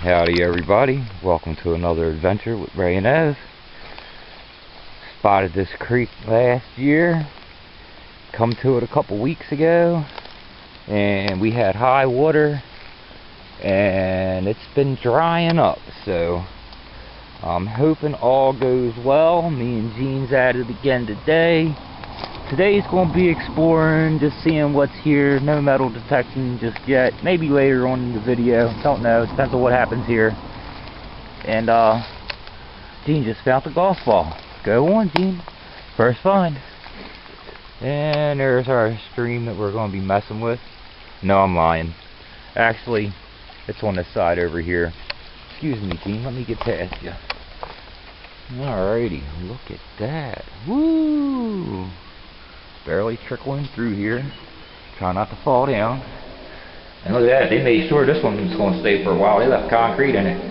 Howdy everybody, welcome to another adventure with Ray and Ev. Spotted this creek last year, come to it a couple weeks ago, and we had high water and it's been drying up, so I'm hoping all goes well. Me and Jean's at it again today. Today's going to be exploring, just seeing what's here. No metal detection just yet. Maybe later on in the video. Don't know. Depends on what happens here. And Jean just found the golf ball. Go on, Jean. First find. And there's our stream that we're going to be messing with. No, I'm lying. Actually, it's on this side over here. Excuse me, Jean. Let me get past you. Alrighty. Look at that. Woo! Barely trickling through here. Try not to fall down. And look at that, they made sure this one's going to stay for a while. They left concrete in it.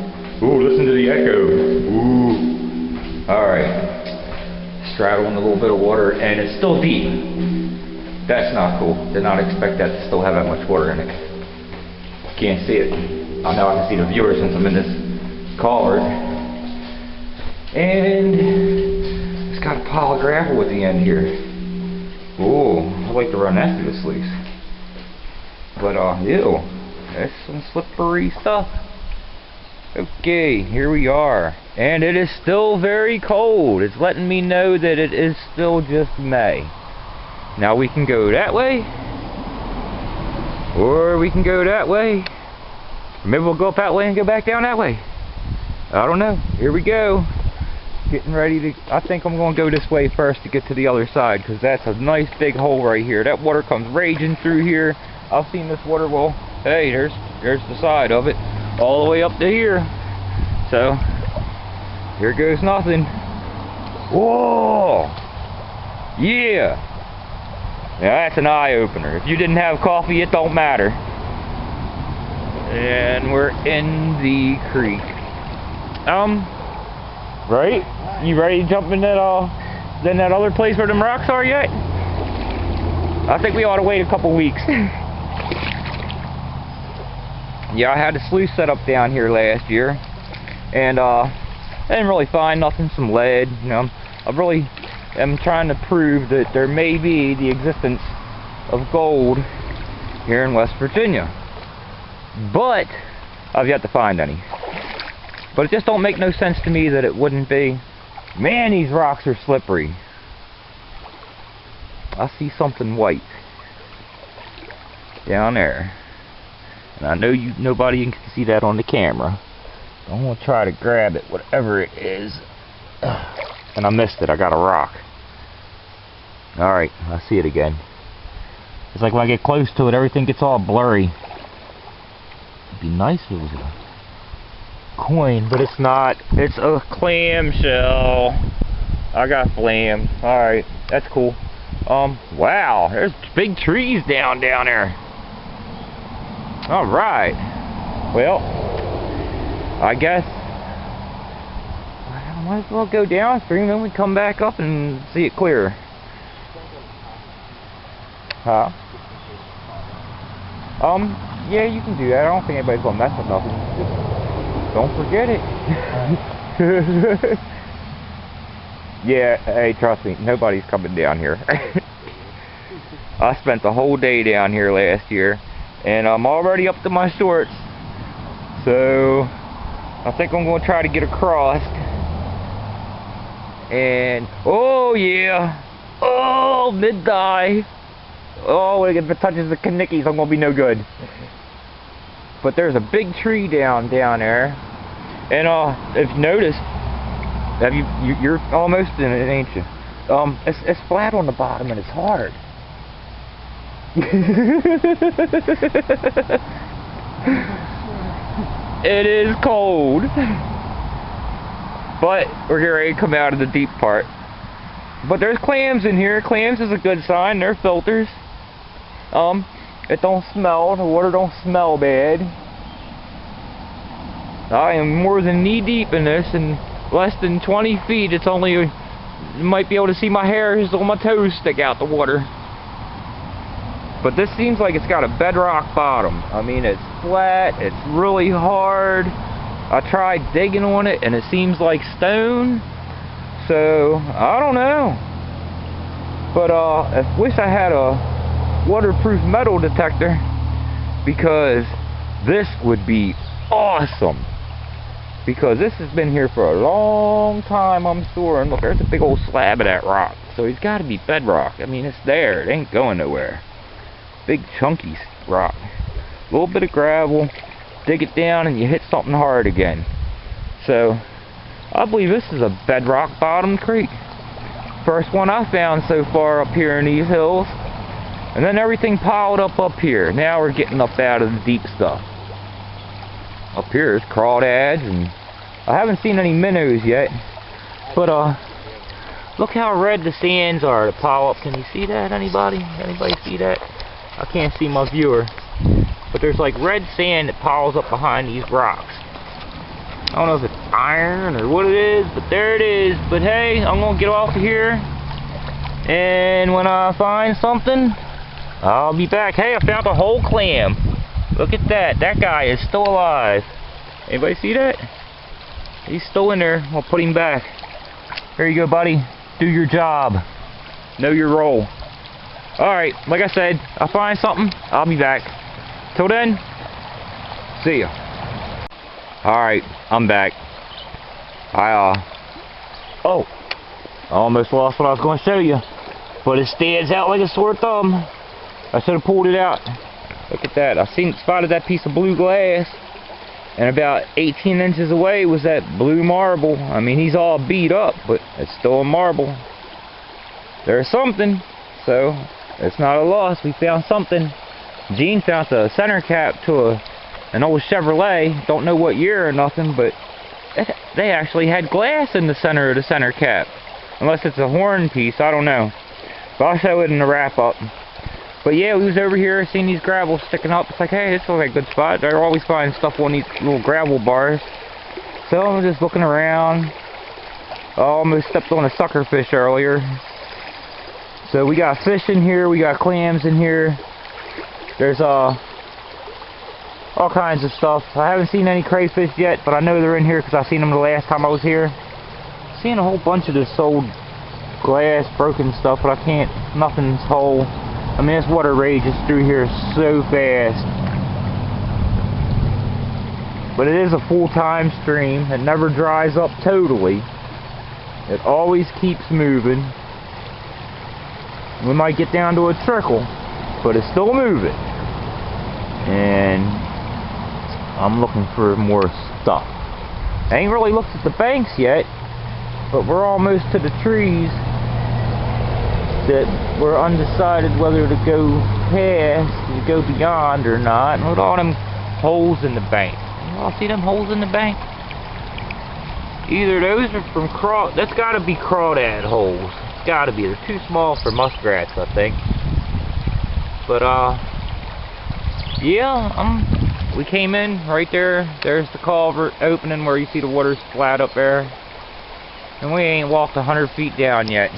Ooh, listen to the echo. Ooh. Alright. Straddling a little bit of water, and it's still deep. That's not cool. Did not expect that to still have that much water in it. Can't see it. Oh, now I can see the viewer since I'm in this collar. And it's got a pile of gravel at the end here. Ooh, I like to run that through the sleeves. But, ew, that's some slippery stuff. Okay, here we are. And it is still very cold. It's letting me know that it is still just May. Now we can go that way. Or we can go that way. Maybe we'll go up that way and go back down that way. I don't know. Here we go. Getting ready to, I think I'm going to go this way first to get to the other side, because that's a nice big hole right here. That water comes raging through here. I've seen this water, well, hey, there's the side of it, all the way up to here. So, here goes nothing. Whoa! Yeah! Now that's an eye-opener. If you didn't have coffee, it don't matter. And we're in the creek. Right? You ready to jump in that other place where them rocks are yet? I think we ought to wait a couple weeks. Yeah, I had a sluice set up down here last year, and I didn't really find nothing, some lead. You know, I really am trying to prove that there may be the existence of gold here in West Virginia, but I've yet to find any. But it just don't make no sense to me that it wouldn't be. Man, these rocks are slippery. I see something white down there. And I know nobody can see that on the camera. I'm going to try to grab it, whatever it is. And I missed it. I got a rock. Alright, I see it again. It's like when I get close to it, everything gets all blurry. It'd be nice if it was a coin, but it's not. It's a clamshell. I got flam. Alright, that's cool. Wow, there's big trees down there. Alright. Well, I guess I might as well go downstream and we come back up and see it clearer. Huh? Yeah, you can do that. I don't think anybody's gonna mess with nothing. Don't forget it. Yeah, hey, trust me, nobody's coming down here. I spent the whole day down here last year, and I'm already up to my shorts. So, I think I'm going to try to get across. And, oh yeah, oh, mid-dive. Oh, if it touches the Kanickies, I'm going to be no good. But there's a big tree down there, and if you notice, you're almost in it, ain't you? It's flat on the bottom and it's hard. It is cold, but we're getting ready to come out of the deep part. But there's clams in here. Clams is a good sign. They're filters. It don't smell. The water don't smell bad. I am more than knee deep in this, and less than 20 feet. It's only, you might be able to see my hairs on my toes stick out the water. But this seems like it's got a bedrock bottom. I mean, it's flat, it's really hard. I tried digging on it and it seems like stone. So, I don't know. But I wish I had a waterproof metal detector, because this would be awesome. Because this has been here for a long time, I'm sure. And look, there's a big old slab of that rock. So he's got to be bedrock. I mean, it's there. It ain't going nowhere. Big chunky rock. A little bit of gravel. Dig it down and you hit something hard again. So, I believe this is a bedrock bottom creek. First one I found so far up here in these hills. And then everything piled up here. Now we're getting up out of the deep stuff. Up here is crawdads, and I haven't seen any minnows yet. But look how red the sands are to pile up. Can you see that? Anybody? Anybody see that? I can't see my viewer. But there's like red sand that piles up behind these rocks. I don't know if it's iron or what it is, but there it is. But hey, I'm gonna get off of here, and when I find something, I'll be back. Hey, I found a whole clam. Look at that. That guy is still alive. Anybody see that? He's still in there. I'll put him back. Here you go, buddy. Do your job. Know your role. Alright, like I said, I'll find something. I'll be back. Till then, see ya. Alright, I'm back. Oh, I almost lost what I was going to show you. But it stands out like a sore thumb. I should have pulled it out. Look at that. I spotted that piece of blue glass, and about 18 inches away was that blue marble. I mean, he's all beat up, but it's still a marble. There's something, so it's not a loss. We found something. Gene found the center cap to an old Chevrolet. Don't know what year or nothing, but they actually had glass in the center of the center cap. Unless it's a horn piece, I don't know. But I'll show it in the wrap-up. But yeah, we was over here, seeing these gravels sticking up. It's like, hey, this looks like a good spot. They're always finding stuff on these little gravel bars. So I'm just looking around. I almost stepped on a suckerfish earlier. So we got fish in here, we got clams in here. There's all kinds of stuff. I haven't seen any crayfish yet, but I know they're in here because I seen them the last time I was here. Seeing a whole bunch of this old glass, broken stuff, but I can't, nothing's whole. I mean, this water rages through here so fast. But it is a full-time stream. It never dries up totally. It always keeps moving. We might get down to a trickle, but it's still moving. And I'm looking for more stuff. I ain't really looked at the banks yet, but we're almost to the trees that we're undecided whether to go past, to go beyond or not. And look at all them holes in the bank. You all see them holes in the bank? Either those are from that's got to be crawdad holes. It's got to be. They're too small for muskrats, I think. But yeah, we came in right there. There's the culvert opening where you see the water's flat up there. And we ain't walked 100 feet down yet.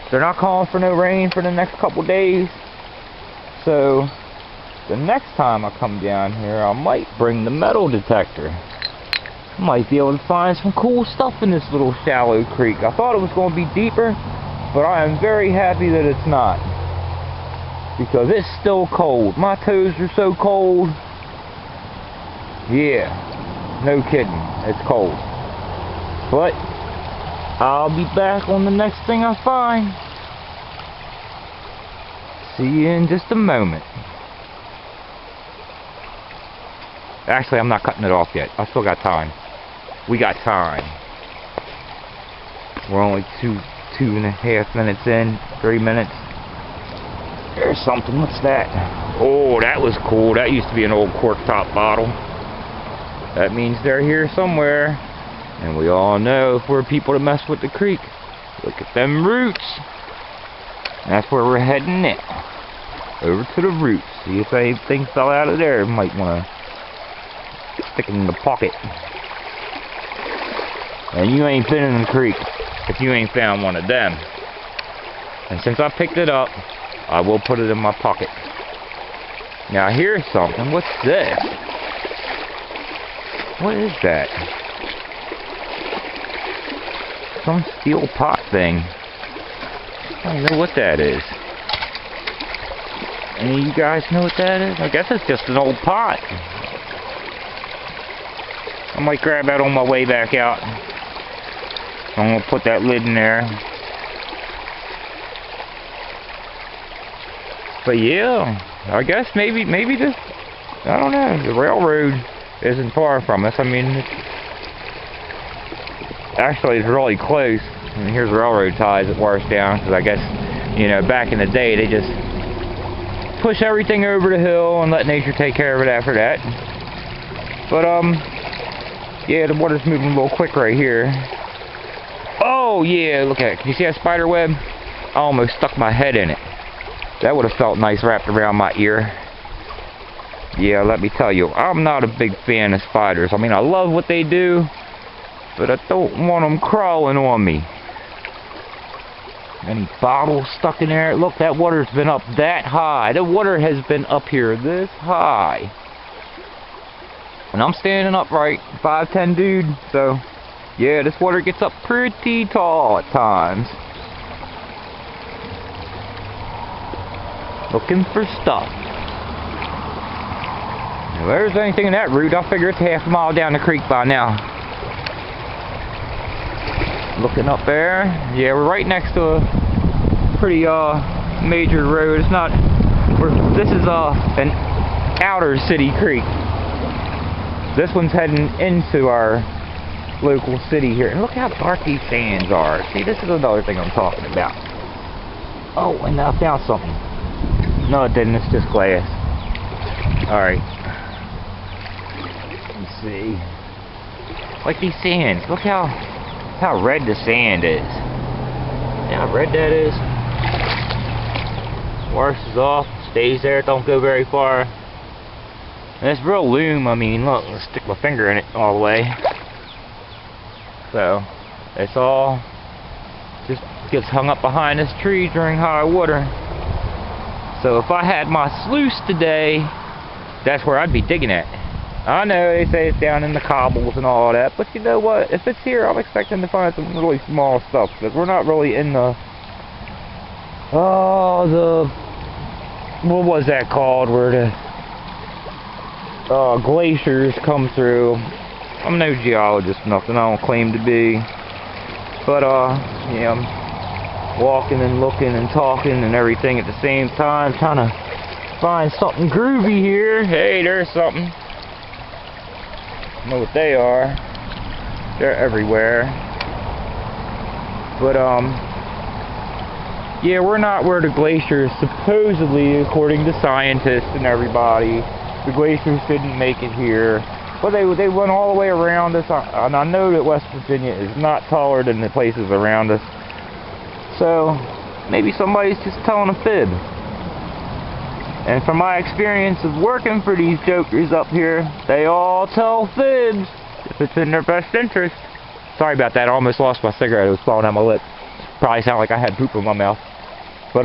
They're not calling for no rain for the next couple days. So, the next time I come down here, I might bring the metal detector. I might be able to find some cool stuff in this little shallow creek. I thought it was going to be deeper, but I am very happy that it's not. Because it's still cold. My toes are so cold. Yeah, no kidding. It's cold. But I'll be back on the next thing I find. See you in just a moment. Actually, I'm not cutting it off yet. I still got time. We got time. We're only two and a half minutes in. 3 minutes. There's something. What's that? Oh, that was cool. That used to be an old cork top bottle. That means they're here somewhere. And we all know if we're people to mess with the creek. Look at them roots. That's where we're heading now. Over to the roots. See if anything fell out of there. Might want to stick it in the pocket. And you ain't been in the creek if you ain't found one of them. And since I picked it up, I will put it in my pocket. Now here's something. What's this? What is that? Some steel pot thing. I don't know what that is. Any of you guys know what that is? I guess it's just an old pot. I might grab that on my way back out. I'm gonna put that lid in there. But yeah, I guess maybe this, I don't know, the railroad isn't far from us. I mean, actually it's really close. I mean, here's railroad ties that wash down, because I guess, you know, back in the day they just push everything over the hill and let nature take care of it after that. But yeah, the water's moving a little quick right here. Oh yeah, look at it. Can you see that spider web? I almost stuck my head in it. That would have felt nice wrapped around my ear. Yeah, let me tell you, I'm not a big fan of spiders. I mean, I love what they do, but I don't want them crawling on me. Any bottles stuck in there? Look, that water's been up that high. The water has been up here this high. And I'm standing upright, 5'10" dude, so yeah, this water gets up pretty tall at times. Looking for stuff. If there's anything in that route, I figure it's half a mile down the creek by now. Looking up there, yeah, we're right next to a pretty major road. It's not, this is an outer city creek. This one's heading into our local city here. And look how dark these sands are. See, this is another thing I'm talking about. Oh, and I found something. No, it didn't. It's just glass. Alright. Let's see. Like these sands. Look how red the sand is. See how red that is? Washes off. Stays there. Don't go very far. And it's real loom. I mean, look. Let's stick my finger in it all the way. So, it's all just gets hung up behind this tree during high water. So if I had my sluice today, that's where I'd be digging at. I know they say it's down in the cobbles and all that, but you know what? If it's here, I'm expecting to find some really small stuff, because we're not really in the, what was that called, where the glaciers come through. I'm no geologist, nothing, I don't claim to be, but yeah, I'm walking and looking and talking and everything at the same time, trying to find something groovy here. Hey, there's something. I know what they are. They're everywhere. But yeah, we're not where the glaciers supposedly, according to scientists and everybody, the glaciers didn't make it here. But they went all the way around us, and I know that West Virginia is not taller than the places around us. So, maybe somebody's just telling a fib. And from my experience of working for these jokers up here, they all tell fibs if it's in their best interest. Sorry about that, I almost lost my cigarette. It was falling out my lip. Probably sounded like I had poop in my mouth. But,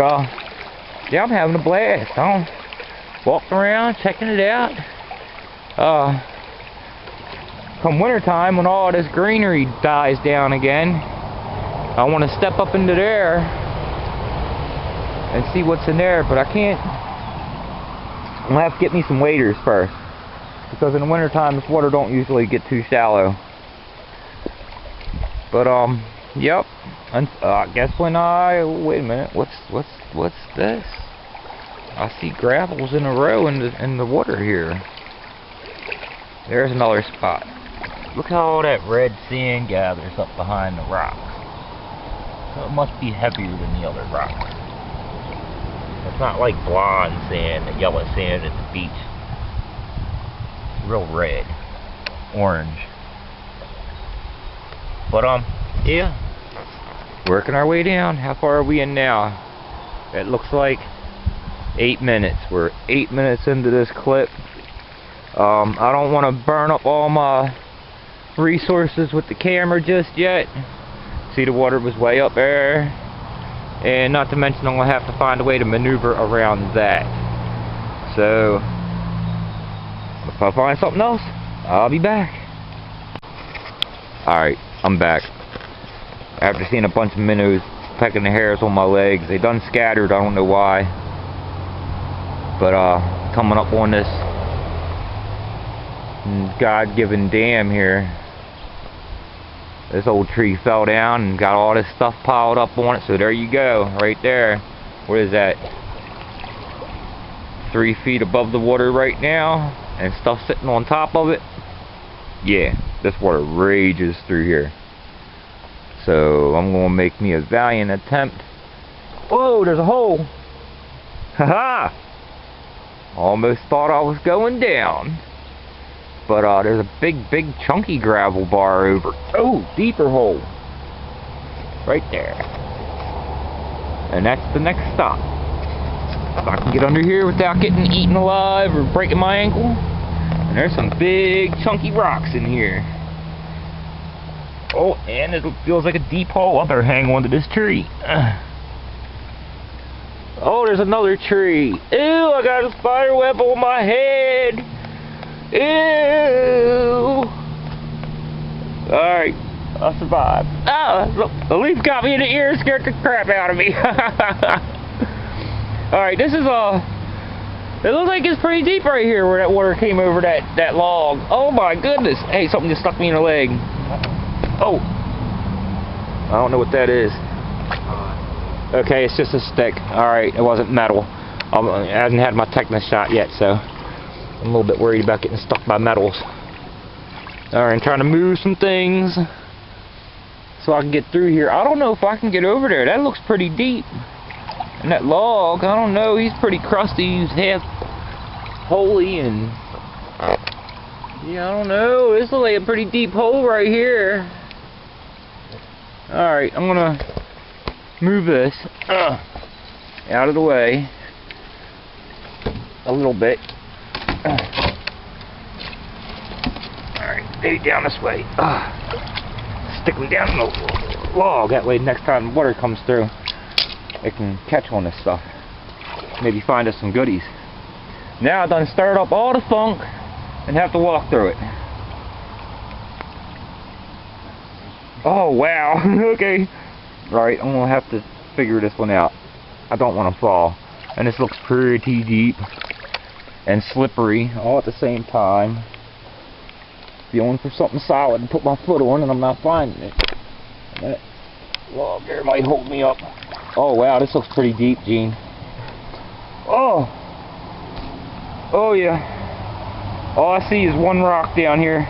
yeah, I'm having a blast. I'm walking around, checking it out. Come wintertime, when all this greenery dies down again, I want to step up into there and see what's in there, but I can't. I'm going to have to get me some waders first, because in the wintertime this water don't usually get too shallow. But yep. I guess when wait a minute, what's this? I see gravels in a row in the water here. There's another spot. Look how all that red sand gathers up behind the rocks. So it must be heavier than the other rocks. It's not like blonde sand, the yellow sand at the beach. It's real red, orange. But yeah, working our way down. How far are we in now? It looks like 8 minutes. We're 8 minutes into this clip. I don't want to burn up all my resources with the camera just yet. See, the water was way up there, and not to mention I'm going to have to find a way to maneuver around that. So if I find something else, I'll be back. Alright, I'm back. After seeing a bunch of minnows pecking the hairs on my legs. They done scattered, I don't know why. But coming up on this God-given dam here. This old tree fell down and got all this stuff piled up on it, so there you go, right there. What is that? 3 feet above the water right now, and stuff sitting on top of it. Yeah, this water rages through here. So I'm gonna make me a valiant attempt. Whoa, there's a hole. Haha! Almost thought I was going down. But there's a big chunky gravel bar over. Oh, deeper hole. Right there. And that's the next stop. If I can get under here without getting eaten alive or breaking my ankle. And there's some big chunky rocks in here. Oh, and it feels like a deep hole. I better hang on to this tree. Oh, there's another tree. Ew, I got a spider web on my head. Ew. Alright, I survived. Ah, look, the leaf got me in the ear and scared the crap out of me. Alright, this is it looks like it's pretty deep right here where that water came over that log. Oh my goodness. Hey, something just stuck me in the leg. Oh. I don't know what that is. Okay, it's just a stick. Alright, it wasn't metal. I haven't had my tetanus shot yet, so I'm a little bit worried about getting stuck by metals. Alright, I'm trying to move some things so I can get through here. I don't know if I can get over there. That looks pretty deep. And that log, I don't know, he's pretty crusty. He's half holy and... yeah, I don't know. This looks like a pretty deep hole right here. Alright, I'm gonna move this out of the way a little bit. Alright, maybe down this way. Stick me down the log. That way next time the water comes through, it can catch on this stuff. Maybe find us some goodies. Now I've done stirred up all the funk and have to walk through it. Oh wow. Okay. Alright, I'm gonna have to figure this one out. I don't want to fall. And this looks pretty deep and slippery all at the same time. Feeling for something solid to put my foot on, and I'm not finding it. That log there might hold me up. Oh wow, this looks pretty deep, Gene. Oh! Oh yeah. All I see is one rock down here.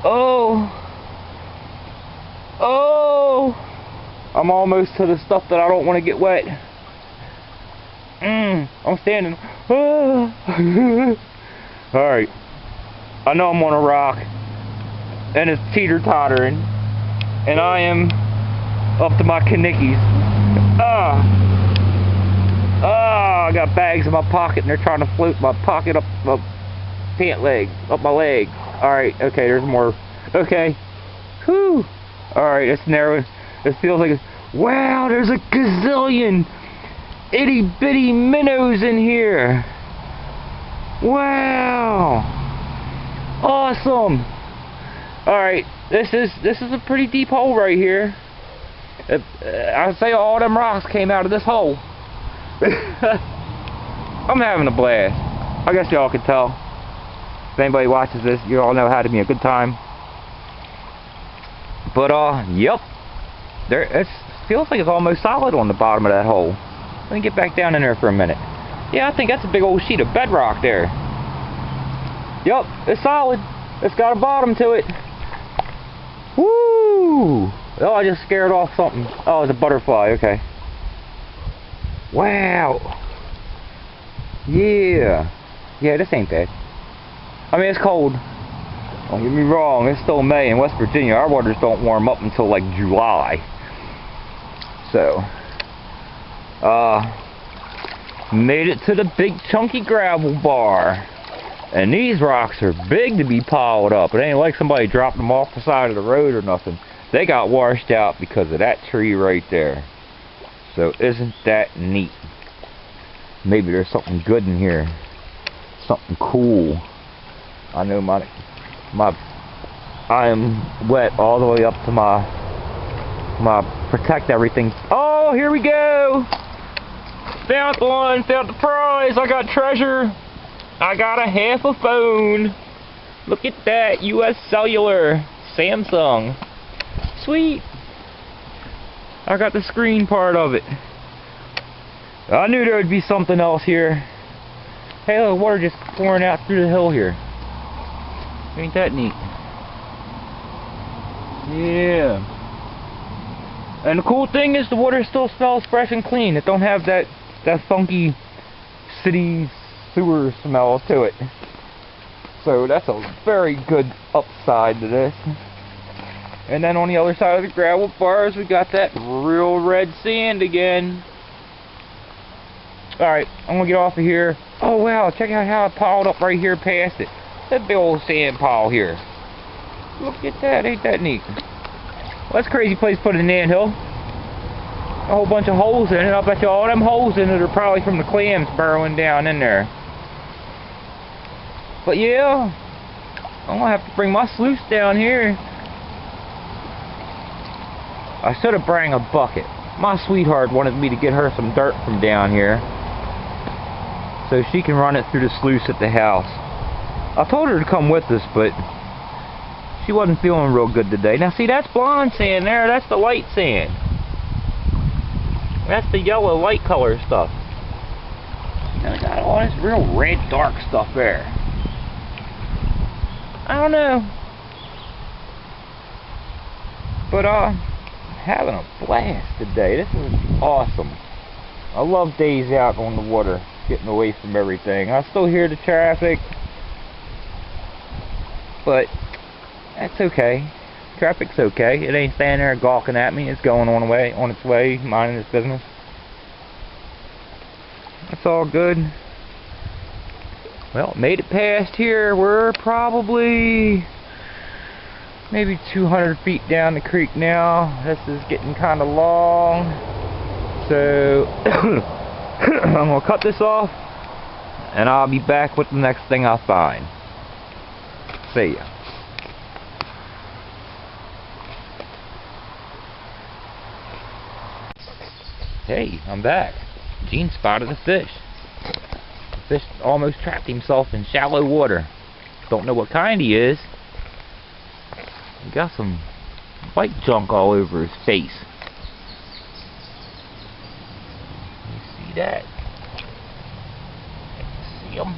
Oh! Oh! I'm almost to the stuff that I don't want to get wet. I'm standing. Alright. I know I'm on a rock. And it's teeter-tottering. And I am up to my knickies. I got bags in my pocket and they're trying to float my pocket up my pant leg. Up my leg. Alright, okay, there's more. Okay. Whew. Alright, it's narrow. It feels like it's... wow, there's a gazillion itty-bitty minnows in here. Wow. Awesome. Alright, this is a pretty deep hole right here. I'd say all them rocks came out of this hole. I'm having a blast. I guess y'all can tell. If anybody watches this, you all know how to be a good time. But yep. It feels like it's almost solid on the bottom of that hole. Let me get back down in there for a minute. Yeah, I think that's a big old sheet of bedrock there. Yep, it's solid. It's got a bottom to it. Woo! Oh, I just scared off something. Oh, it's a butterfly. Okay. Wow. Yeah. Yeah, this ain't bad. I mean, it's cold. Don't get me wrong, it's still May in West Virginia. Our waters don't warm up until like July. So, made it to the big chunky gravel bar. And these rocks are big to be piled up. It ain't like somebody dropped them off the side of the road or nothing. They got washed out because of that tree right there. So isn't that neat? Maybe there's something good in here. Something cool. I know my I'm wet all the way up to my protect everything. Oh, here we go! Found one, found the prize. I got treasure. I got a half a phone. Look at that, US Cellular, Samsung. Sweet. I got the screen part of it. I knew there would be something else here. Hey, look, water just pouring out through the hill here. Ain't that neat? Yeah. And the cool thing is the water still smells fresh and clean. It don't have that funky city sewer smell to it. So that's a very good upside to this. And then on the other side of the gravel bars, we got that real red sand again. Alright, I'm going to get off of here. Oh wow, check out how it piled up right here past it. That big old sand pile here. Look at that, ain't that neat? Well, that's a crazy place to put an anthill. A whole bunch of holes in it. I'll bet you all them holes in it are probably from the clams burrowing down in there. But yeah, I'm going to have to bring my sluice down here. I should have brought a bucket. My sweetheart wanted me to get her some dirt from down here so she can run it through the sluice at the house. I told her to come with us, but she wasn't feeling real good today. Now see, that's blonde sand there. That's the light sand. That's the yellow light color stuff. Now I got all this real red dark stuff there. I don't know. But having a blast today. This is awesome. I love days out on the water, getting away from everything. I still hear the traffic, but that's okay. Traffic's okay. It ain't standing there gawking at me. It's going on its way, minding its business. That's all good. Well, made it past here. We're probably maybe 200 feet down the creek now. This is getting kind of long. So I'm going to cut this off, and I'll be back with the next thing I find. See ya. Hey, I'm back. Gene spotted a fish. The fish almost trapped himself in shallow water. Don't know what kind he is. He got some white junk all over his face. You see that? See him?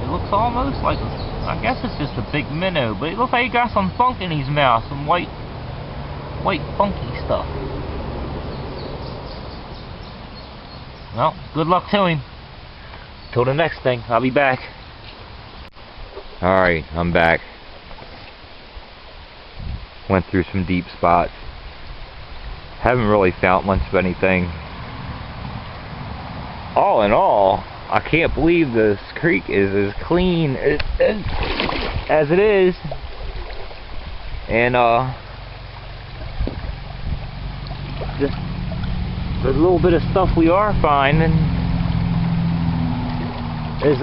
It looks almost like, I guess it's just a big minnow, but it looks like he got some funk in his mouth, some white funky stuff. Well, good luck to him. Till the next thing, I'll be back. Alright, I'm back. Went through some deep spots. Haven't really found much of anything. All in all, I can't believe this creek is as clean as it is. And just the little bit of stuff we are finding is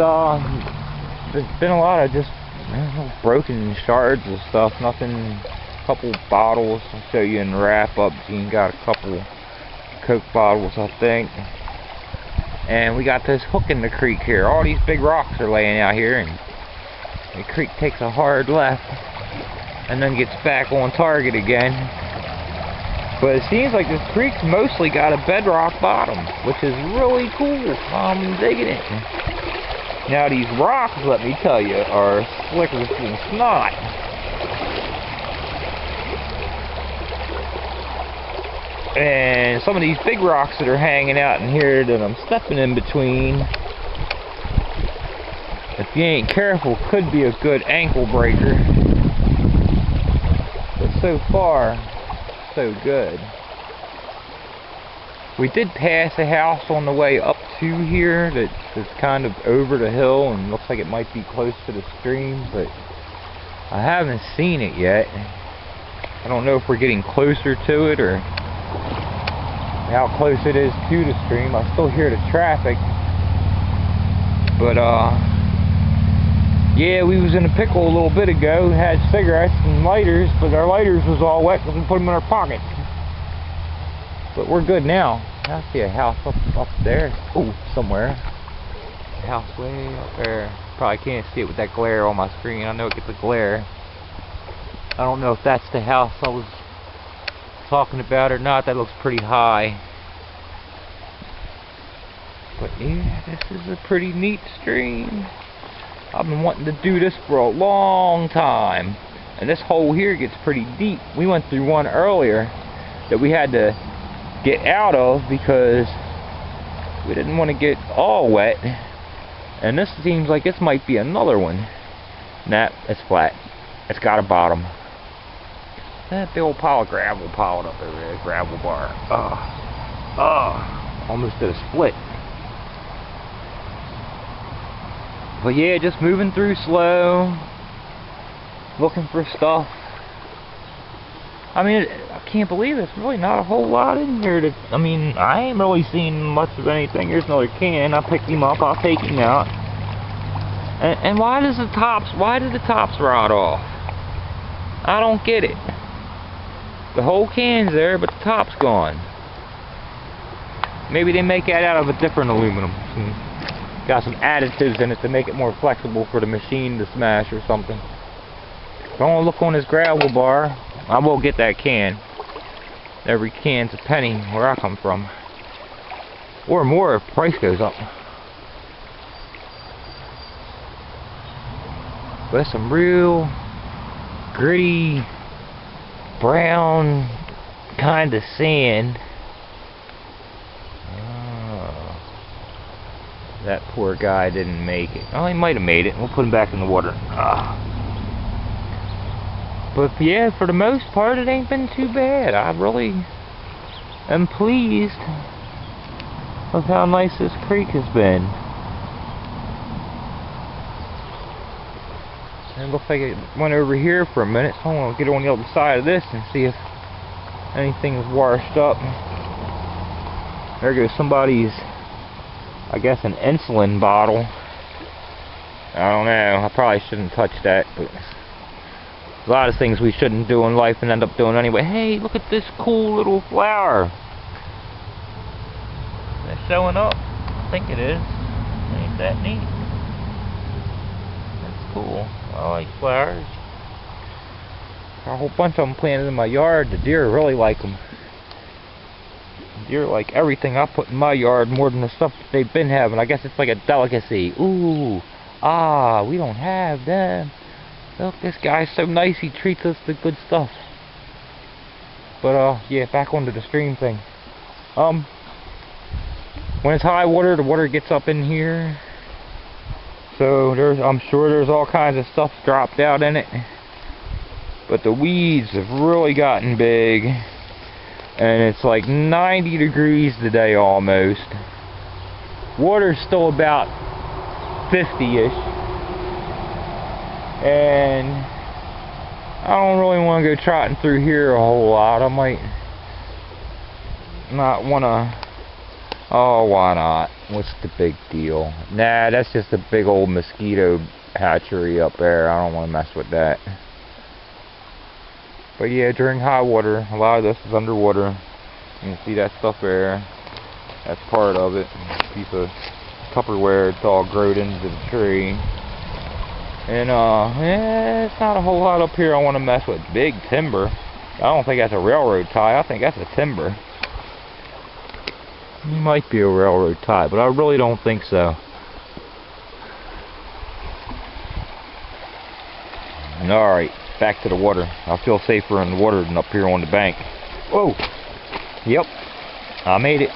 there's been a lot of just broken shards of stuff. Nothing. A couple bottles. I'll show you in the wrap up. Gene got a couple Coke bottles, I think. And we got this hook in the creek here. All these big rocks are laying out here, and the creek takes a hard left and then gets back on target again. But it seems like this creek's mostly got a bedrock bottom, which is really cool. I'm digging it. Now these rocks, let me tell you, are slicker than snot. And some of these big rocks that are hanging out in here that I'm stepping in between, if you ain't careful, could be a good ankle breaker. But so far, so good. We did pass a house on the way up to here that's kind of over the hill and looks like it might be close to the stream, but I haven't seen it yet. I don't know if we're getting closer to it or how close it is to the stream. I still hear the traffic, but Yeah, we was in a pickle a little bit ago. Had cigarettes and lighters, but our lighters was all wet because we put them in our pocket. But we're good now. I see a house up there. Oh, somewhere. A house way up there. Probably can't see it with that glare on my screen. I know it gets a glare. I don't know if that's the house I was talking about or not. That looks pretty high. But yeah, this is a pretty neat stream. I've been wanting to do this for a long time. And this hole here gets pretty deep. We went through one earlier that we had to get out of because we didn't want to get all wet. And this seems like this might be another one. Nah, it's flat. It's got a bottom. That big old pile of gravel piled up over there. Gravel bar. Almost did a split. But yeah, just moving through slow, looking for stuff. I mean, I can't believe it's really not a whole lot in here. I mean, I ain't really seen much of anything. Here's another can. I picked him up. I'll take him out. And why did the tops rot off? I don't get it. The whole can's there, but the top's gone. Maybe they make that out of a different aluminum. Got some additives in it to make it more flexible for the machine to smash or something. If I want to look on this gravel bar, I will get that can. Every can's a penny where I come from. Or more if price goes up. But some real gritty brown kind of sand. That poor guy didn't make it. Oh, he might have made it. We'll put him back in the water. But yeah, for the most part, it ain't been too bad. I really am pleased with how nice this creek has been. And it looks like it went over here for a minute, so I want to get on the other side of this and see if anything's washed up. There goes somebody's, I guess, an insulin bottle. I don't know. I probably shouldn't touch that, but a lot of things we shouldn't do in life and end up doing anyway. Hey, look at this cool little flower. Is that showing up? I think it is. Ain't that neat? That's cool. I like flowers. Got a whole bunch of them planted in my yard. The deer really like them. Deer like everything I put in my yard more than the stuff that they've been having. I guess it's like a delicacy. Ooh, we don't have them. Look, this guy's so nice, he treats us to good stuff. But yeah, back onto the stream thing. When it's high water, the water gets up in here. So I'm sure there's all kinds of stuff dropped out in it. But the weeds have really gotten big. And it's like 90 degrees today almost. Water's still about 50-ish. And I don't really want to go trotting through here a whole lot. I might not want to. Oh, why not? What's the big deal? Nah, that's just a big old mosquito hatchery up there. I don't want to mess with that. But yeah, during high water, a lot of this is underwater. You can see that stuff there. That's part of it. A piece of Tupperware. It's all growed into the tree. And yeah, it's not a whole lot up here I want to mess with. Big timber. I don't think that's a railroad tie. I think that's a timber. It might be a railroad tie, but I really don't think so. Alright, back to the water. I feel safer in the water than up here on the bank. Whoa! Yep, I made it.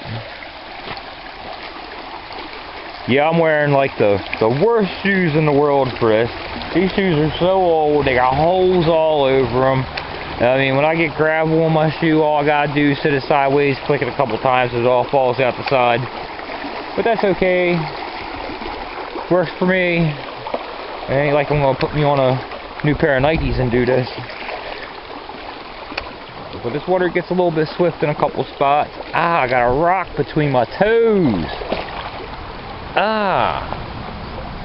Yeah, I'm wearing like the worst shoes in the world for this. These shoes are so old, they got holes all over them. I mean, when I get gravel on my shoe, all I gotta do is sit it sideways, click it a couple times, it all falls out the side. But that's okay. Works for me. It ain't like I'm gonna put me on a new pair of Nikes and do this. But this water gets a little bit swift in a couple spots. I got a rock between my toes.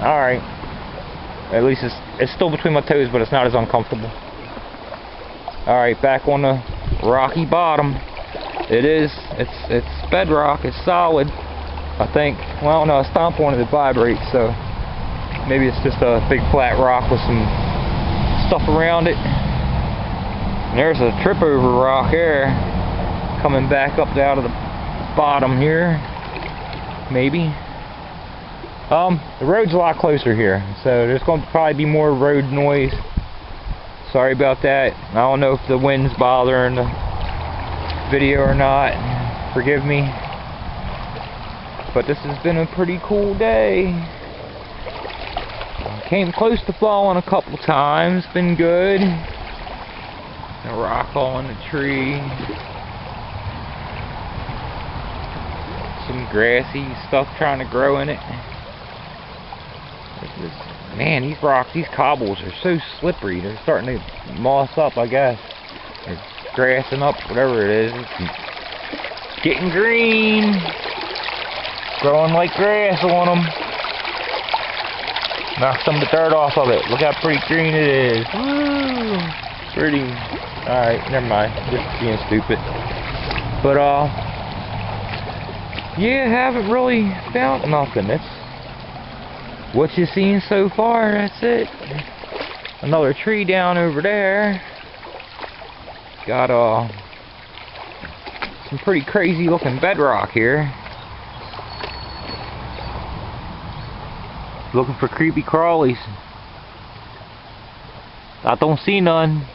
Alright. At least it's still between my toes, but it's not as uncomfortable. Alright, back on the rocky bottom. It's bedrock, it's solid, I think. Well, no, I stomp on it, it vibrates, so maybe it's just a big flat rock with some stuff around it. And there's a trip over rock there, coming back up out of the bottom here, maybe. The road's a lot closer here, so there's going to probably be more road noise. Sorry about that. I don't know if the wind's bothering the video or not. Forgive me. But this has been a pretty cool day. Came close to falling a couple times. Been good. A rock on the tree. Some grassy stuff trying to grow in it. Man, these rocks, these cobbles are so slippery. They're starting to moss up, I guess. They're grassing up, whatever it is. It's getting green. Growing like grass on them. Knock some of the dirt off of it. Look how pretty green it is. Woo! Pretty. Alright, never mind. Just being stupid. But, yeah, haven't really found nothing. It's what you've seen so far, that's it. Another tree down over there. Got some pretty crazy looking bedrock here. Looking for creepy crawlies. I don't see none.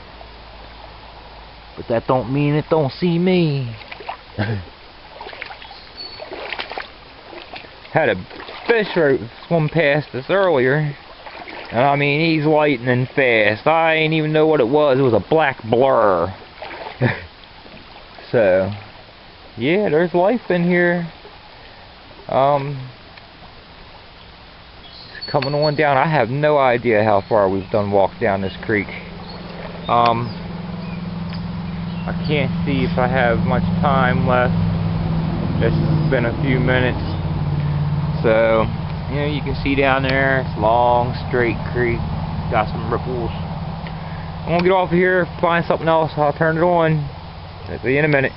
But that don't mean it don't see me. Had a fish swim past us earlier, and I mean, he's lightning fast. I ain't even know what it was. It was a black blur. So yeah, there's life in here. Coming on down. I have no idea how far we've done walked down this creek. I can't see if I have much time left. It's been a few minutes. So, you know, you can see down there, it's long, straight creek, got some ripples. I'm gonna get off of here, find something else, I'll turn it on. I'll see you in a minute.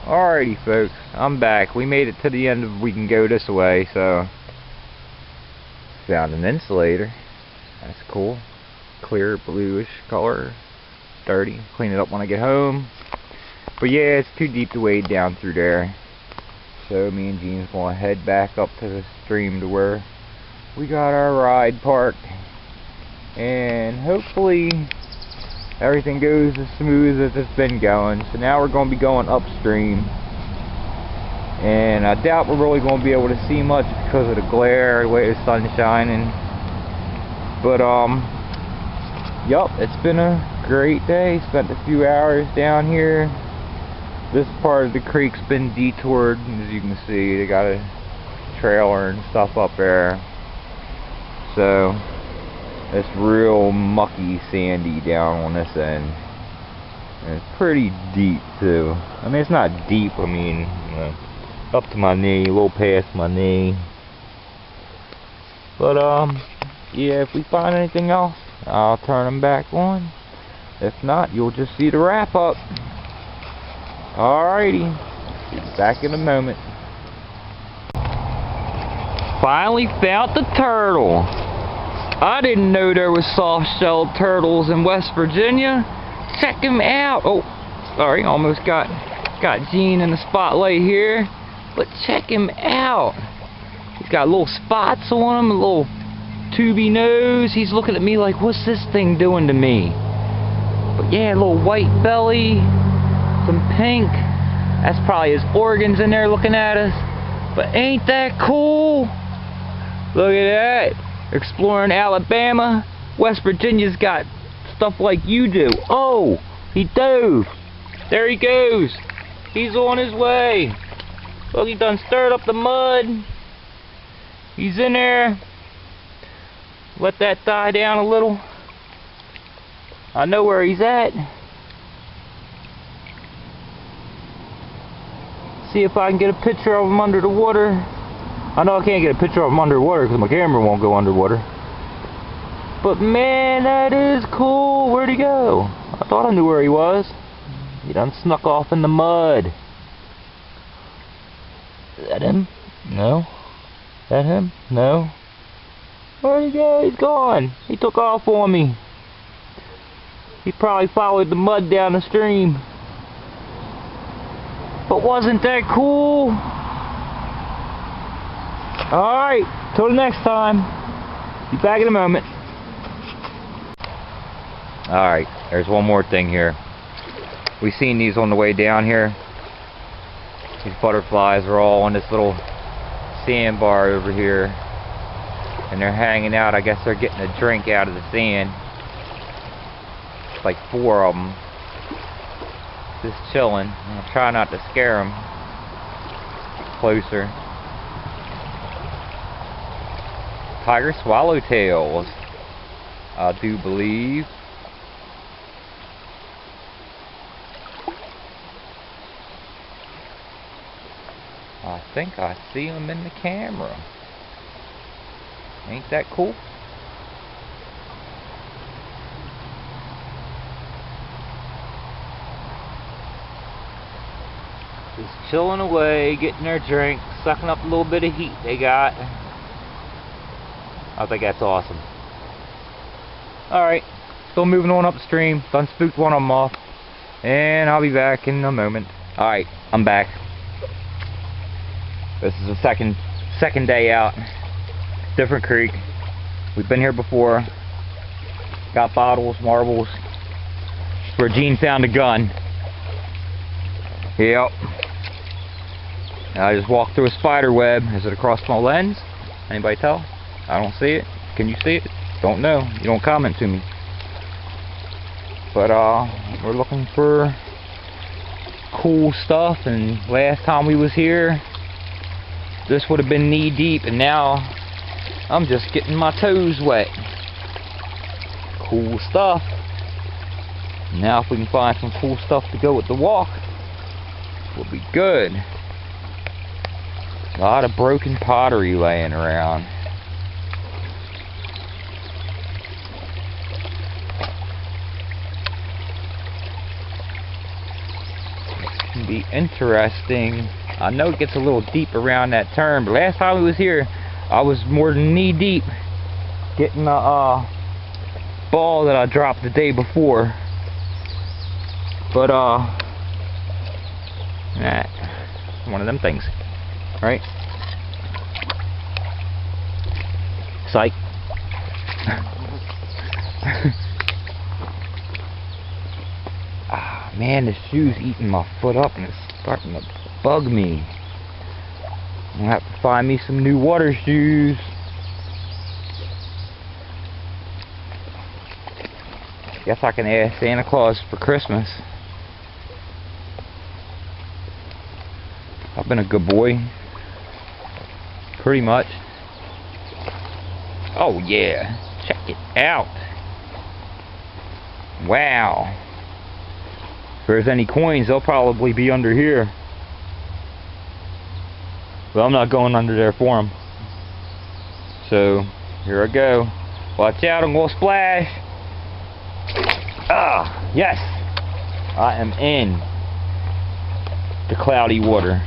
Alrighty folks, I'm back. We made it to the end of We Can Go This Way, so found an insulator. That's cool. Clear bluish color. Dirty. Clean it up when I get home. But yeah, it's too deep to wade down through there. So me and Jean's gonna head back up to the stream to where we got our ride parked, and hopefully everything goes as smooth as it's been going. So now we're gonna be going upstream, and I doubt we're really gonna be able to see much because of the glare, the way the sun's shining. But yup, it's been a great day. Spent a few hours down here. This part of the creek's been detoured, as you can see. They got a trailer and stuff up there. So it's real mucky, sandy down on this end. And it's pretty deep too. I mean, it's not deep, I mean, up to my knee, a little past my knee. But yeah, if we find anything else, I'll turn them back on. If not, you'll just see the wrap up. Alrighty, back in a moment. Finally found the turtle. I didn't know there was soft-shelled turtles in West Virginia. Check him out. Oh, sorry, almost got Gene in the spotlight here. But check him out. He's got little spots on him, a little tubey nose. He's looking at me like, what's this thing doing to me? But yeah, a little white belly, some pink. That's probably his organs in there looking at us. But ain't that cool? Look at that. Exploring Alabama. West Virginia's got stuff like you do. Oh, he dove. There he goes. He's on his way. Look, he done stirred up the mud. He's in there. Let that die down a little. I know where he's at. See if I can get a picture of him under the water. I know I can't get a picture of him underwater because my camera won't go underwater. But man, that is cool. Where'd he go? I thought I knew where he was. He done snuck off in the mud. Is that him? No. Is that him? No. Where'd he go? He's gone. He took off on me. He probably followed the mud down the stream. But wasn't that cool? Alright, till the next time. Be back in a moment. Alright, there's one more thing here. We seen these on the way down here. These butterflies are all on this little sandbar over here. And they're hanging out. I guess they're getting a drink out of the sand. It's like 4 of them. Just chilling. I'll try not to scare them. Closer. Tiger swallowtails, I do believe. I think I see them in the camera. Ain't that cool? Just chilling away, getting their drink, sucking up a little bit of heat they got. I think that's awesome. Alright, still moving on upstream. Done spooked one of them off. And I'll be back in a moment. Alright, I'm back. This is the second day out. Different creek. We've been here before. Got bottles, marbles. Where Gene found a gun. Yep. I just walked through a spider web. Is it across my lens? Anybody tell? I don't see it. Can you see it? Don't know. You don't comment to me. But we're looking for cool stuff, and last time we was here this would have been knee deep, and now I'm just getting my toes wet. Cool stuff. Now if we can find some cool stuff to go with the walk, we'll be good. A lot of broken pottery laying around. Can be interesting. I know it gets a little deep around that turn, but last time we was here I was more than knee deep getting a ball that I dropped the day before. But one of them things, right? Psych. Man, this shoe's eating my foot up and it's starting to bug me. I'm gonna have to find me some new water shoes. Guess I can ask Santa Claus for Christmas. I've been a good boy. Pretty much. Oh yeah, check it out. Wow. If there's any coins, they'll probably be under here. But I'm not going under there for them. So, here I go. Watch out, I'm gonna splash. Ah, yes. I am in the cloudy water.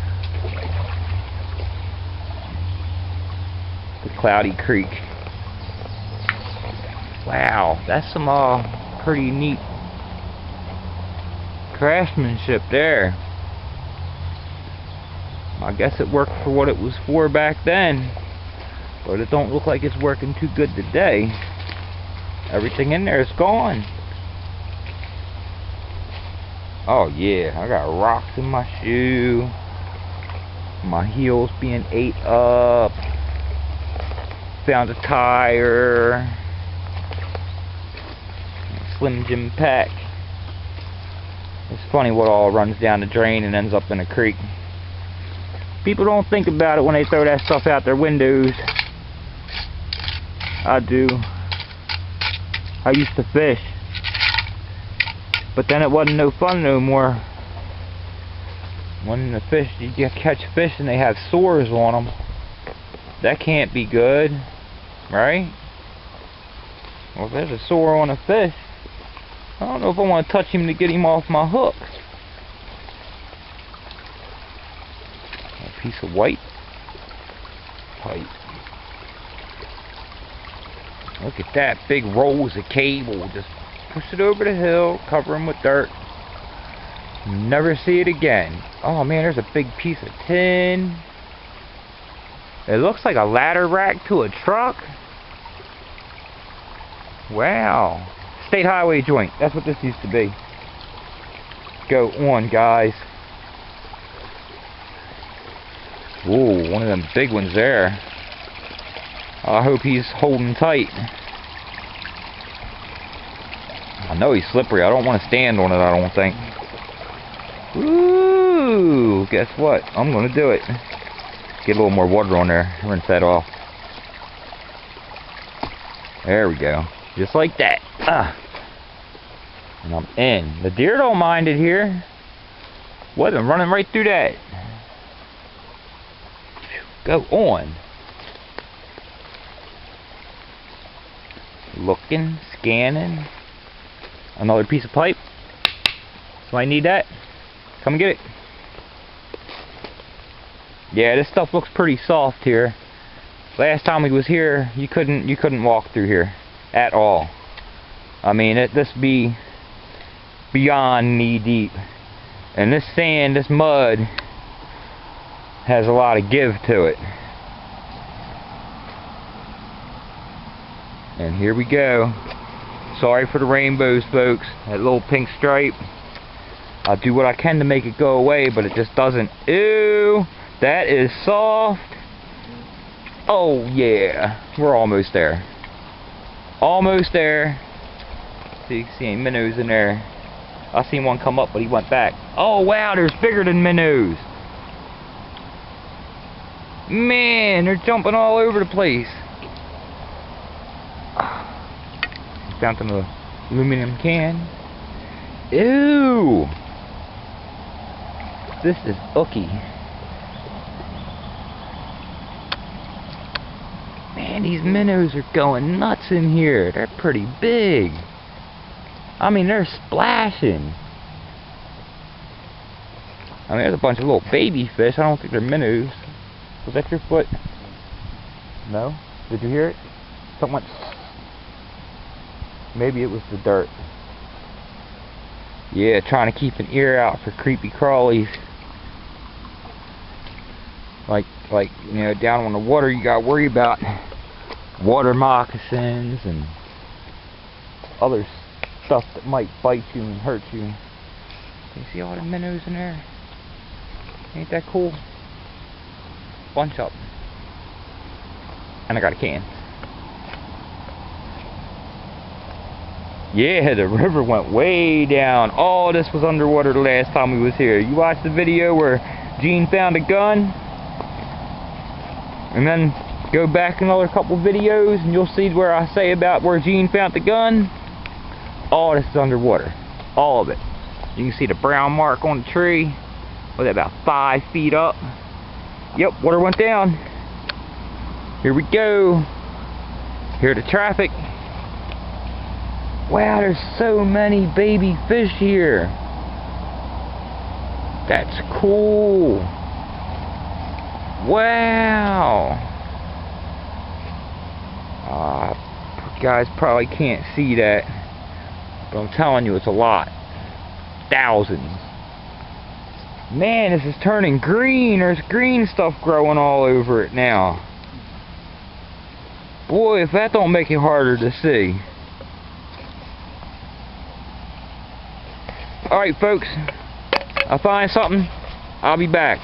The cloudy creek. Wow, that's some pretty neat craftsmanship there. I guess it worked for what it was for back then, but it don't look like it's working too good today. Everything in there is gone. Oh yeah, I got rocks in my shoe. My heels being ate up. Found a tire. Slim Jim pack. It's funny what all runs down the drain and ends up in a creek. People don't think about it when they throw that stuff out their windows. I do. I used to fish. But then it wasn't no fun no more. When the fish, you catch fish and they have sores on them. That can't be good, right? Well, there's a sore on a fish. I don't know if I want to touch him to get him off my hook. A piece of white pipe. Look at that, big rolls of cable. Just push it over the hill, cover him with dirt. Never see it again. Oh man, there's a big piece of tin. It looks like a ladder rack to a truck. Wow. State highway joint. That's what this used to be. Go on, guys. Ooh, one of them big ones there. I hope he's holding tight. I know he's slippery. I don't want to stand on it, I don't think. Ooh, guess what? I'm going to do it. Get a little more water on there. Rinse that off. There we go. Just like that. And I'm in. The deer don't mind it here. Wasn't running right through that. Go on. Looking, scanning. Another piece of pipe. Somebody need that? Come get it. Yeah, this stuff looks pretty soft here. Last time we was here, you couldn't walk through here at all. I mean, this be beyond knee deep. And this sand, this mud, has a lot of give to it. And here we go. Sorry for the rainbows, folks. That little pink stripe. I'll do what I can to make it go away, but it just doesn't. Ew! That is soft. Oh yeah, we're almost there. Almost there. See, you can see any minnows in there. I seen one come up, but he went back. Oh wow, there's bigger than minnows. Man, they're jumping all over the place. Down to the aluminum can. Ew! This is ooky. Man, these minnows are going nuts in here. They're pretty big. I mean, they're splashing. I mean, there's a bunch of little baby fish. I don't think they're minnows. Was that your foot? No? Did you hear it? Something went... Maybe it was the dirt. Yeah, trying to keep an ear out for creepy crawlies. Like you know, down on the water, you gotta worry about water moccasins and other stuff that might bite you and hurt you. Can you see all the minnows in there? Ain't that cool? Bunch of them. And I got a can. Yeah, the river went way down. All this was underwater the last time we was here. You watched the video where Gene found a gun? And then go back another couple videos and you'll see where I say about where Gene found the gun. All this is underwater. All of it. You can see the brown mark on the tree. Was about 5 feet up. Yep, water went down. Here we go. Hear the traffic. Wow, there's so many baby fish here. That's cool. Wow. You guys probably can't see that, but I'm telling you, it's a lot. Thousands. Man, this is turning green. There's green stuff growing all over it now. Boy, if that don't make it harder to see. Alright folks, I'll find something, I'll be back.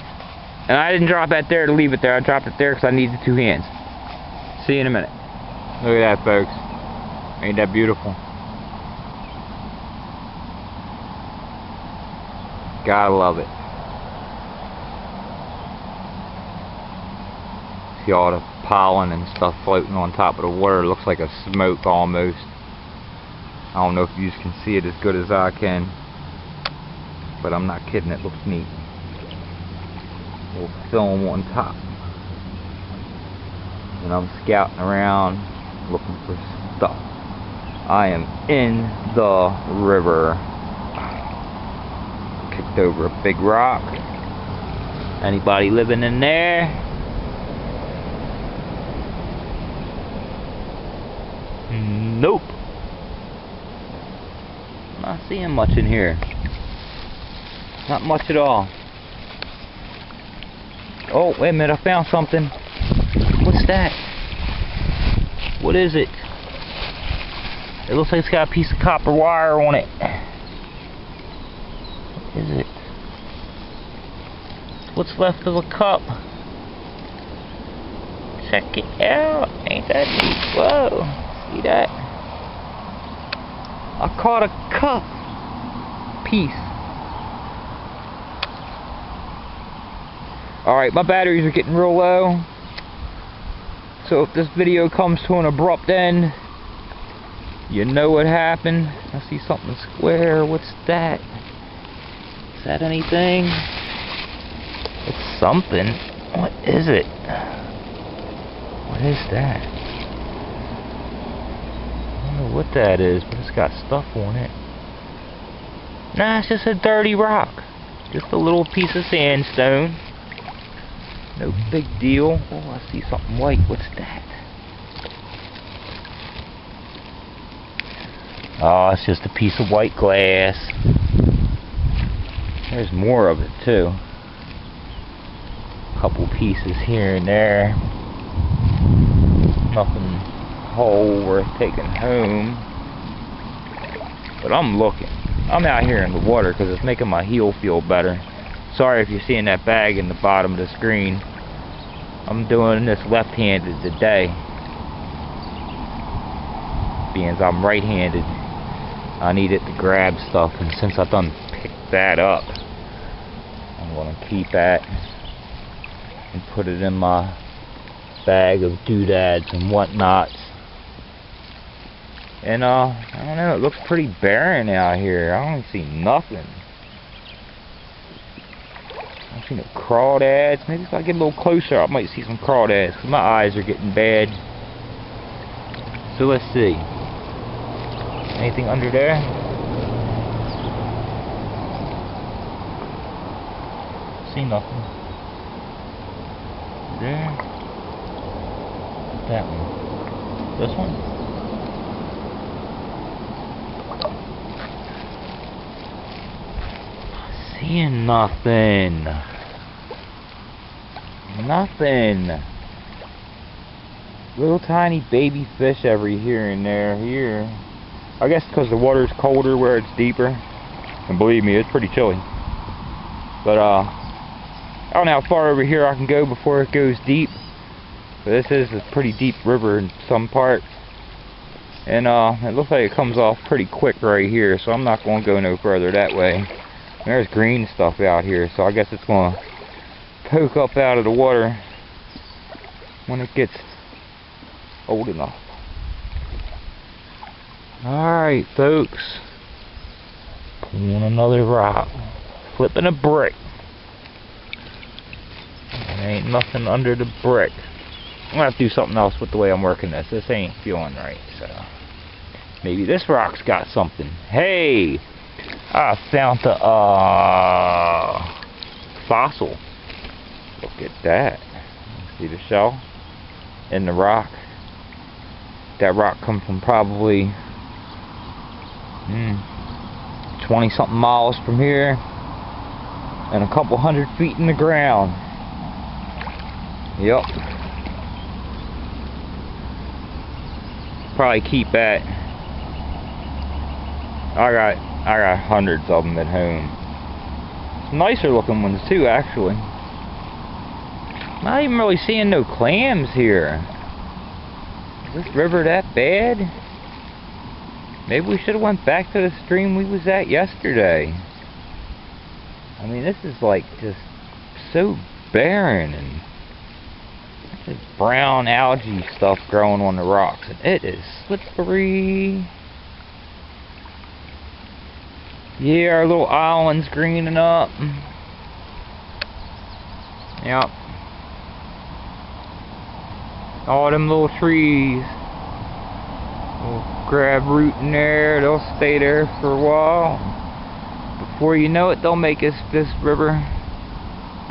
And I didn't drop that there to leave it there, I dropped it there because I need the 2 hands. See you in a minute. Look at that folks, ain't that beautiful? Gotta love it. See all the pollen and stuff floating on top of the water, it looks like a smoke almost. I don't know if you can see it as good as I can. But I'm not kidding, it looks neat. Little film on top. And I'm scouting around looking for stuff. I am in the river. Kicked over a big rock. Anybody living in there? Nope. Not seeing much in here. Not much at all. Oh, wait a minute, I found something. What's that? What is it? It looks like it's got a piece of copper wire on it. What is it? What's left of a cup? Check it out. Ain't that neat? Whoa. See that? I caught a cup piece. Alright, my batteries are getting real low. So if this video comes to an abrupt end, you know what happened. I see something square. What's that? Is that anything? It's something. What is it? What is that? I don't know what that is, but it's got stuff on it. Nah, it's just a dirty rock. Just a little piece of sandstone. No big deal. Oh, I see something white. What's that? Oh, it's just a piece of white glass. There's more of it too. A couple pieces here and there. Nothing whole worth taking home. But I'm looking. I'm out here in the water because it's making my heel feel better. Sorry if you're seeing that bag in the bottom of the screen. I'm doing this left-handed today. Being as I'm right-handed, I needed to grab stuff, and since I done picked that up, I'm gonna keep that and put it in my bag of doodads and whatnots. And I don't know, it looks pretty barren out here. I don't see nothing. I don't see no crawdads. Maybe if I get a little closer I might see some crawdads, because my eyes are getting bad. So let's see. Anything under there? See nothing. There. That one. This one? Seeing nothing. Nothing. Little tiny baby fish every here and there. Here. I guess because the water's colder where it's deeper. And believe me, it's pretty chilly. But I don't know how far over here I can go before it goes deep. But this is a pretty deep river in some parts. And it looks like it comes off pretty quick right here, so I'm not going to go no further that way. There's green stuff out here, so I guess it's going to poke up out of the water when it gets old enough. Alright, folks. Pulling another rock. Flipping a brick. There ain't nothing under the brick. I'm going to have to do something else with the way I'm working this. This ain't feeling right, so maybe this rock's got something. Hey! I found the fossil. Look at that. See the shell in the rock? That rock come from probably 20 something miles from here and a couple 100 feet in the ground. Yep. Probably keep that. I got hundreds of them at home. Some nicer looking ones too, actually. Not even really seeing no clams here. Is this river that bad? Maybe we should have went back to the stream we was at yesterday. I mean, this is like just so barren and just brown algae stuff growing on the rocks, and it is slippery. Yeah, our little island's greening up. Yep. All them little trees. Little grab root in there. They'll stay there for a while. Before you know it, they'll make this river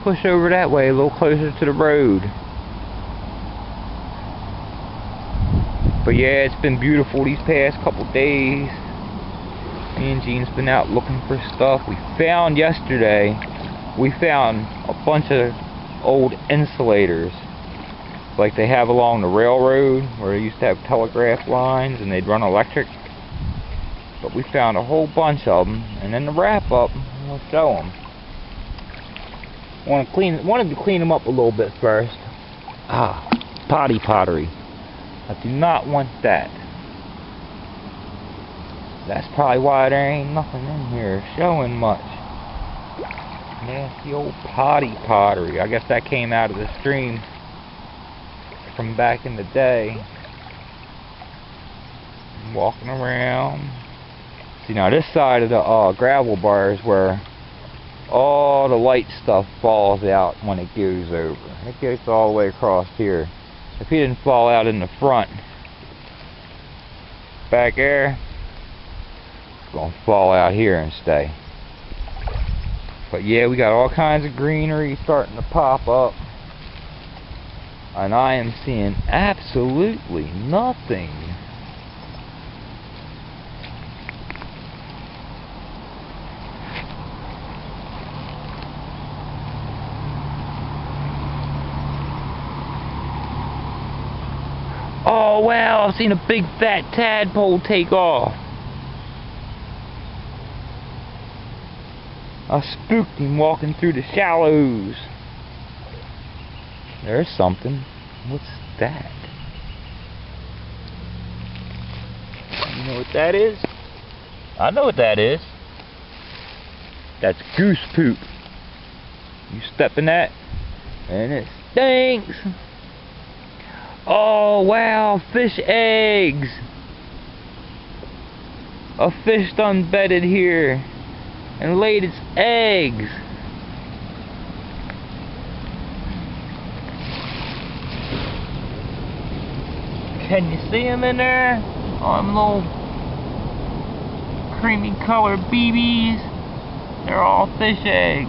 push over that way, a little closer to the road. But yeah, it's been beautiful these past couple days. Me and Jean's been out looking for stuff. We found yesterday, a bunch of old insulators, like they have along the railroad, where they used to have telegraph lines and they'd run electric. But we found a whole bunch of them, and in the wrap up, I'll show them. Wanted to clean them up a little bit first. Pottery. I do not want that. That's probably why there ain't nothing in here showing much. Nasty old pottery. I guess that came out of the stream from back in the day. I'm walking around. See, now this side of the gravel bar is where all the light stuff falls out when it goes over. It gets all the way across here. If it didn't fall out in the front, back there, it's gonna fall out here and stay. But yeah, we got all kinds of greenery starting to pop up, and I am seeing absolutely nothing. Oh wow, I've seen a big fat tadpole take off. I spooked him walking through the shallows. There's something. What's that? You know what that is? I know what that is. That's goose poop. You step in that and it stinks. Oh wow, fish eggs. A fish done bedded here and laid its eggs. Can you see them in there? Oh, them little creamy colored BBs. They're all fish eggs.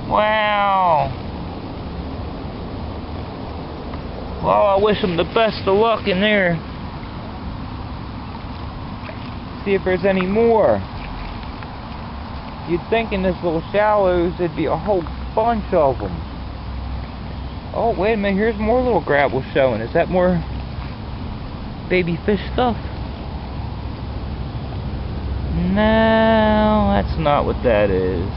Wow. Well, I wish them the best of luck in there. See if there's any more. You'd think in this little shallows there'd be a whole bunch of them. Oh, wait a minute, here's more little gravel showing. Is that more baby fish stuff? No, that's not what that is.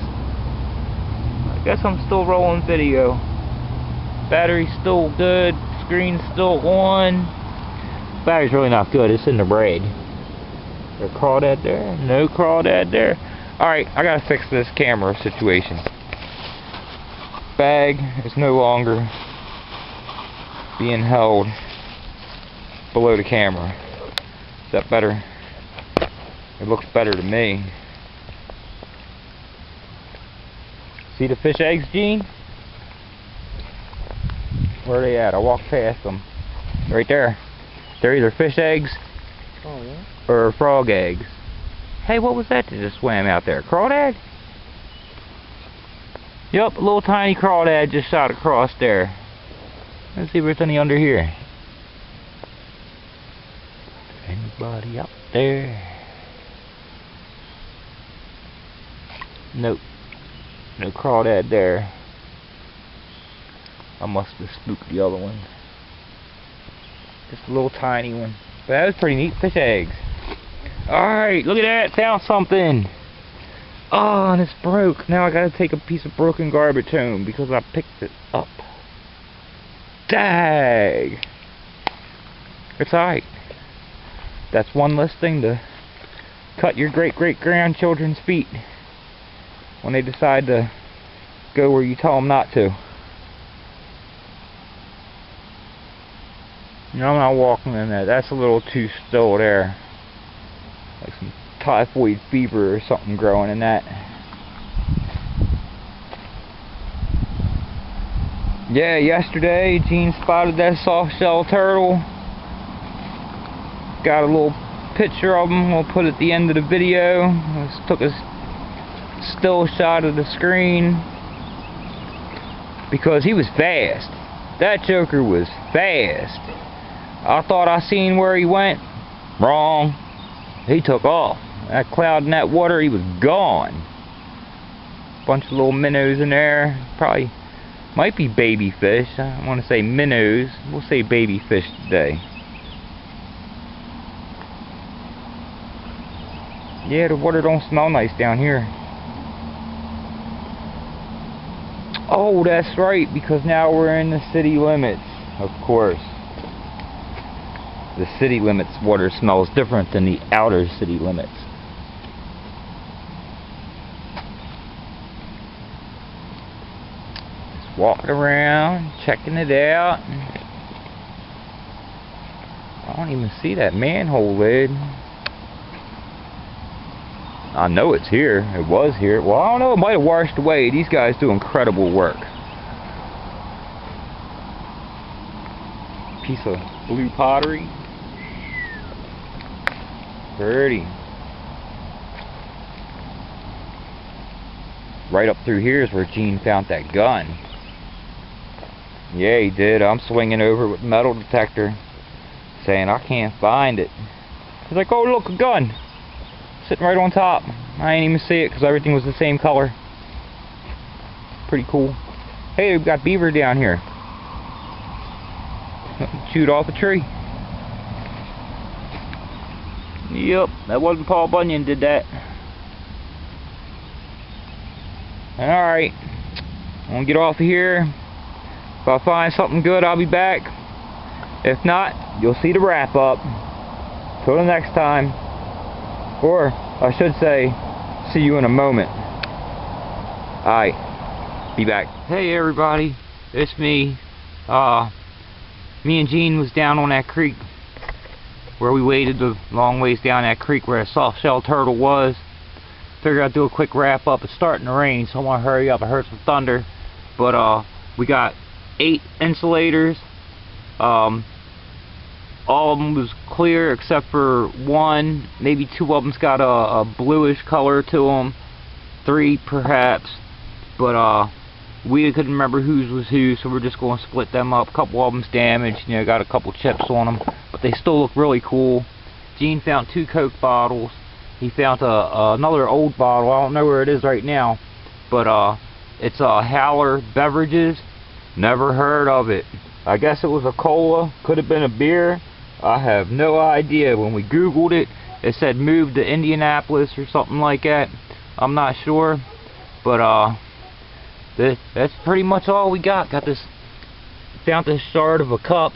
I guess I'm still rolling video. Battery's still good. Screen's still on. Battery's really not good. It's in the braid. There crawdad there? No crawdad there. Alright, I gotta fix this camera situation. Bag is no longer being held below the camera. Is that better? It looks better to me. See the fish eggs, Gene? Where are they at? I walked past them. Right there. They're either fish eggs or frog eggs. Hey, what was that just swam out there? Crawdad? Yup, a little tiny crawdad just shot across there. Let's see if there's any under here. Anybody out there? Nope. No crawdad there. I must have spooked the other one. Just a little tiny one. But that was pretty neat. Fish eggs. Alright, look at that. Found something. Oh, and it's broke. Now I gotta take a piece of broken garbage home because I picked it up. Dang. It's alright. That's one less thing to cut your great-great-grandchildren's feet when they decide to go where you tell them not to. No, I'm not walking in that. That's a little too still there. Like some typhoid fever or something growing in that. Yeah, yesterday Gene spotted that soft shell turtle. Got a little picture of him we'll put at the end of the video. Just took a still shot of the screen because he was fast. That joker was fast. I thought I seen where he went. Wrong. He took off. That cloud in that water, he was gone. Bunch of little minnows in there. Probably might be baby fish. I don't want to say minnows. We'll say baby fish today. Yeah, the water don't smell nice down here. Oh, that's right, because now we're in the city limits, of course. The city limits water smells different than the outer city limits. Just walking around, checking it out. I don't even see that manhole lid. I know it's here. It was here. Well, I don't know. It might have washed away. These guys do incredible work. Piece of blue pottery. Pretty. Right up through here is where Gene found that gun. Yeah, he did. I'm swinging over with metal detector, saying I can't find it. He's like, oh look, a gun. Sitting right on top. I didn't even see it because everything was the same color. Pretty cool. Hey, we've got beaver down here. Chewed off a tree. Yep, that wasn't Paul Bunyan did that. Alright, I'm gonna get off of here. If I find something good, I'll be back. If not, you'll see the wrap up. Till the next time. Or, I should say, see you in a moment. Alright, be back. Hey everybody, it's me. Me and Gene was down on that creek where we waded the long ways down that creek where a soft-shell turtle was. Figured I'd do a quick wrap up. It's starting to rain, so I want to hurry up. I heard some thunder. But we got 8 insulators. All of them was clear except for 1. Maybe 2 of them's got a bluish color to them. 3 perhaps. But we couldn't remember whose was who, so we're just going to split them up. A couple of them's damaged, you know, got a couple chips on them, but they still look really cool. Gene found 2 Coke bottles. He found another old bottle. I don't know where it is right now, but it's Howler Beverages. Never heard of it. I guess it was a cola. Could have been a beer. I have no idea. When we Googled it, it said moved to Indianapolis or something like that. I'm not sure, but that's pretty much all we got. Got this, found this shard of a cup,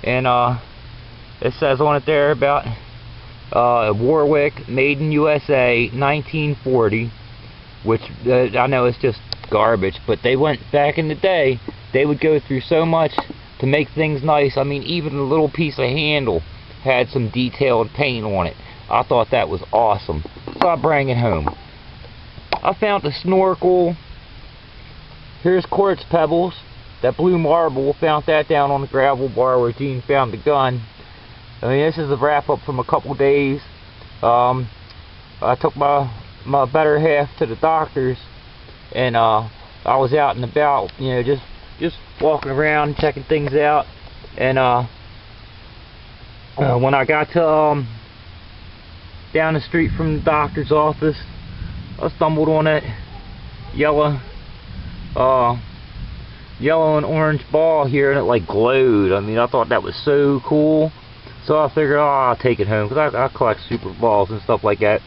and it says on it there about Warwick, made in USA, 1940, which I know is just garbage, but they went back in the day. They would go through so much to make things nice. I mean, even a little piece of handle had some detailed paint on it. I thought that was awesome, so I bring it home. I found a snorkel. Here's quartz pebbles. That blue marble, found that down on the gravel bar where Gene found the gun. I mean, this is a wrap up from a couple days. I took my better half to the doctor's, and I was out and about, you know, just walking around, checking things out. And when I got to down the street from the doctor's office, I stumbled on that yellow and orange ball here, and it like glowed. I mean, I thought that was so cool, so I figured, oh, I'll take it home, because I collect super balls and stuff like that.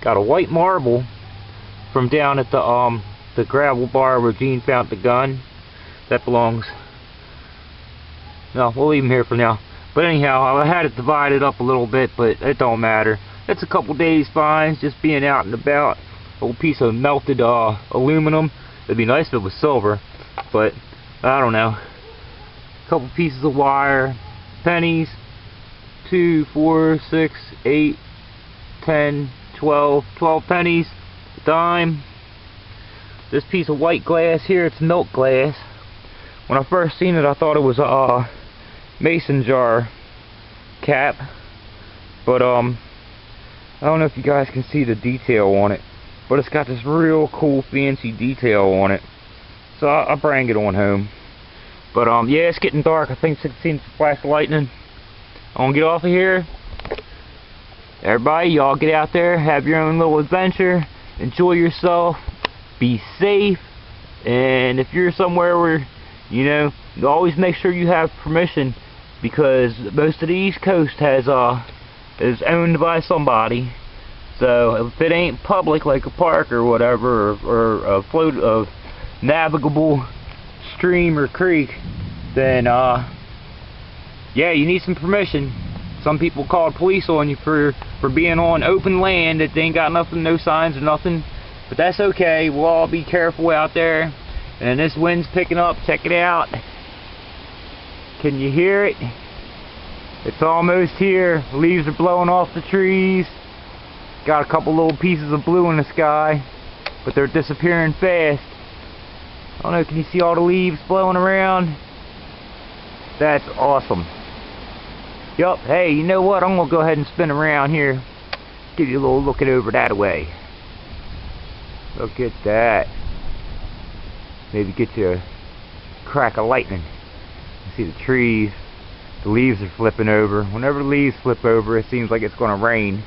Got a white marble from down at the gravel bar where Gene found the gun. That belongs, no, we'll leave him here for now. But anyhow, I had it divided up a little bit, but it don't matter. It's a couple days fines, just being out and about. A little piece of melted aluminum. It'd be nice if it was silver, but I don't know. A couple pieces of wire, pennies, 2, 4, 6, 8, 10, 12 pennies, dime. This piece of white glass here, it's milk glass. When I first seen it, I thought it was a mason jar cap, But I don't know if you guys can see the detail on it, but it's got this real cool fancy detail on it. So I'll bring it on home. But yeah, it's getting dark. I think it's seen some flash of lightning. I'm gonna get off of here. Everybody, y'all get out there, have your own little adventure, enjoy yourself, be safe, and if you're somewhere where, you know, always make sure you have permission, because most of the East Coast is owned by somebody. So if it ain't public, like a park or whatever, or a navigable stream or creek, then yeah, you need some permission. Some people called police on you for being on open land that they ain't got nothing, no signs or nothing. But that's okay. We'll all be careful out there. And this wind's picking up. Check it out. Can you hear it? It's almost here. The leaves are blowing off the trees. Got a couple little pieces of blue in the sky, but they're disappearing fast. I don't know, can you see all the leaves blowing around? That's awesome. Yup, hey, you know what? I'm going to go ahead and spin around here. Give you a little look it over that way. Look at that. Maybe get you a crack of lightning. You see the trees. The leaves are flipping over. Whenever the leaves flip over, it seems like it's going to rain.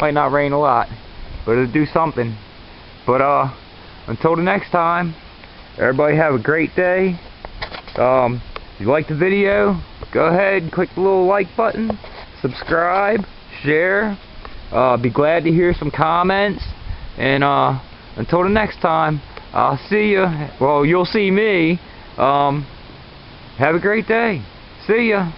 Might not rain a lot, but it'll do something. But until the next time, everybody have a great day. If you like the video, go ahead and click the little like button, subscribe, share. Be glad to hear some comments. And until the next time, I'll see you. Well, you'll see me. Have a great day. See ya.